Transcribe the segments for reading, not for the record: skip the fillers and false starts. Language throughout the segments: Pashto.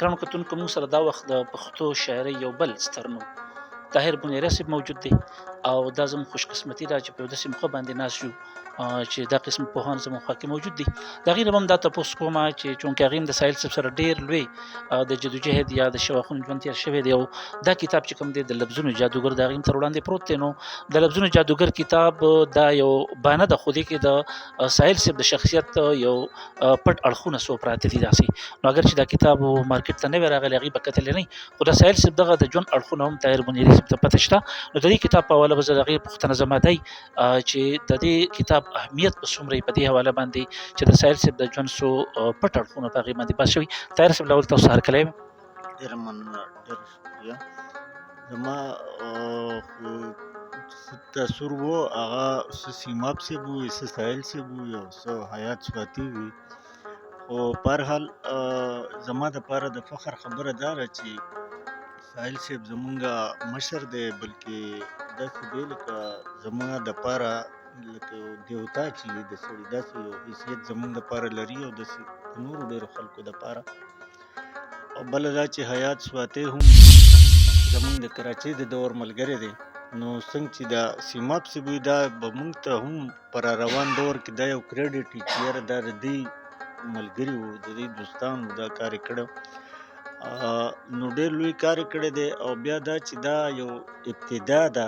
ګرانو کتونکو موږ سره دا وخت د پښتو شاعرۍ یو بل ستر نوم طاهر بنیری صاحب موجود دی او دا زموږ خوش قسمتي ده چې په یو داسې موقع باندې ناست یو چې دا قسم پوهان زموږ خوا کې موجود دي د هغې نه به هم دا تپوس کوم چې چونکې هغې هم د ساحل صاحب سره ډېر لوی د جدوجهد یا د شواخون ژوند تېر شوی دی او دا کتاب چې کوم دی د لفظونو جادوګر د هغې هم تر وړاندې پروت دی. نو د لفظونو جادوګر کتاب دا یو بانه ده، خو دې کې د ساحل صاحب د شخصیت یو پټ اړخونه څو پراته دي داسې. نو اگر چې دا کتاب مارکیټ ته نه وی راغلی هغې به کتلی نه، خو د ساحل صاحب دغه د ژوند اړخونه هم طاهر بنیری صاحب ته پته شته. نو د دې کتاب په حواله به زه د هغې پوښتنه زما دی چې د دې کتاب اهمیت په څومره یې په دې حواله باندې چې د ساحل صاحب د ژوند څو پټ اړخونه په هغې باندې بحث شوي. طاهر صاحب له اول تاسو هرکلی یم. ډېره مننه، ډېر شکریه. زما خو تاثر و هغه څه سیماب صاحب وي، څه ساحل صاحب وي او څه حیات سواتي وي. خو په هر حال زما دپاره د فخر خبره دا ده چې ساحل صاحب زمونږ مشر دی، بلکې داسې دی لکه زما دپاره لکه دیوتا چې د سړي داسې یو حیثیت زمونږ دپاره لري او داسې د نورو ډېرو خلکو دپاره. او بله دا چې حیات سواتی هم زمونږ د کراچۍ د دور ملګری دی. نو څنګه چې دا سیماب صاحب وي دا به مونږ ته هم په را روان دور کې دا یو کریډیټ وي چې یاره دا د دې ملګري وو، د دې دوستان وو، دا کار یې کړی. نو ډېر لوی کار یې کړی دی. او بیا دا چې دا یو ابتدا ده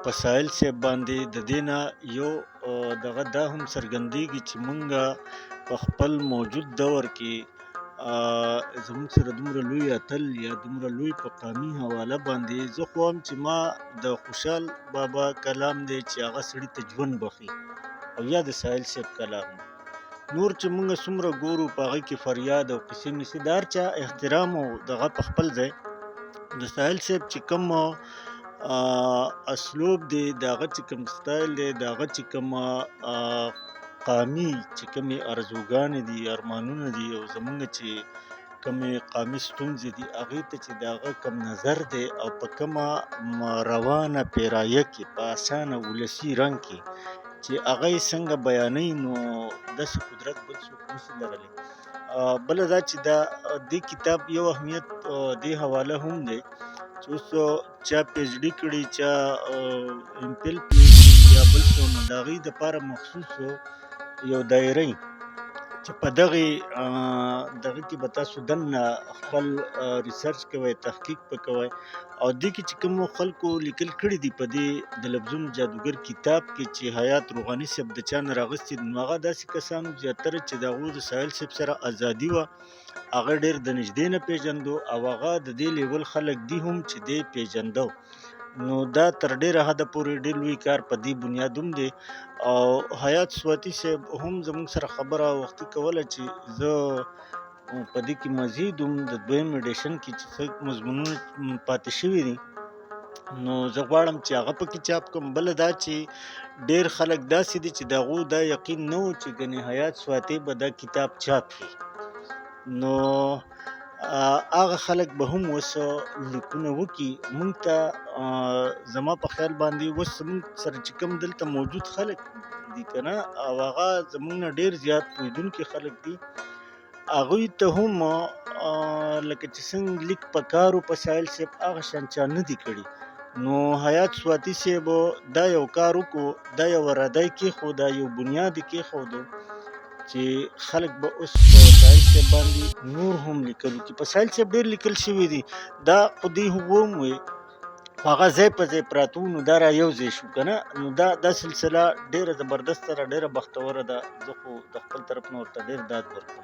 په ساحل صاحب باندې، د دې نه یو دغه دا هم څرګندېږي چې مونږ په خپل موجود دور کې زموږ سره دومره لوی اتل یا دومره لوی په قامي حواله باندې. زه خو هم چې ما د خوشحال بابا کلام دی چې هغه سړي ته ژوند بخښي، او یا د ساحل صاحب کلام دی. نور چې مونږ څومره ګورو په هغې کې فریاد او قصې مسې د هر چا احترام او دغه په خپل ځای. د ساحل صاحب چې کوم اسلوب دی، د هغه چې کوم سټایل دی، د هغه چې کوم قامي چې کومې ارزوګانې دي، ارمانونه دي، او زمونږ چې کومې قامي ستونزې دي هغې ته چې د هغه کوم نظر دی او په کومه روانه پیرایه کې په اسانه ولسي رنګ کې چې هغه یې څنګه بیانوي، نو داسې قدرت بل څوک نشي لرلی. بله دا چې دا دې کتاب یو اهمیت دې حواله هم دی چې اوس چا پی ایچ ډي کړي، چا ایم فل پی ایچ ډي یا بل څه، نو د هغې دپاره مخصوص یو دایره چې په دغې کې به تاسو دننه خپل ریسرچ کوئ، تحقیق به کوئ. او دې کې چې کومو خلکو لیکل کړي دي په دې د لفظونو جادوګر کتاب کې چې حیات روغاني صاحب د چا نه راغوستي دي، نو هغه داسې کسانو زیاتره چې د هغوی د ساحل صاحب سره ازادي وه، هغه ډېر د نږدې نه پېژندو، او هغه د دې لیول خلک دي هم چې دی پېژنده. نو دا تر ډېره حده پورې ډېر لوی کار په دې بنیاد هم دی. او حیات سواتی صاحب هم زموږ سره خبره وختي کوله چې زه په دې کې مزید هم د دویم ایډیشن کې چې څه مضمونونه پاتې شوي دي، نو زه غواړم چې هغه پکې چاپ کړم. بله دا چې ډېر خلک داسې دي چې د هغوی دا یقین نه و چې ګنې حیات سواتی به دا کتاب چاپ کړي. نو هغه خلک به هم اوس لیکونه وکړي. مونږ ته زما په خیال باندې اوس زمونږ سره چې کوم دلته موجود خلک دي که نه، او هغه زمونږ نه ډېر زیات پوهېدونکي خلک دي، هغوی ته هم لکه چې څنګه لیک په کار و په ساحل صاحب هغه شان چا نه دي کړي. نو حیات سواتی صاحب دا یو کار وکړو، دا یو ردی کېښود، دا یو بنیاد یې کېښودو چې خلک به اوس په ساحل صاحب باندې نور هم لیکل وکړي. په ساحل صاحب ډېر لیکل شوي دي، دا خو دې هغو هم وی هغه ځای په ځای پراته وو، نو دا را یو ځای شو که نه. نو دا سلسله ډېره زبردسته ده، ډېره بختوره ده. زه خو د خپل طرف نه ورته ډېر داد ورکوم.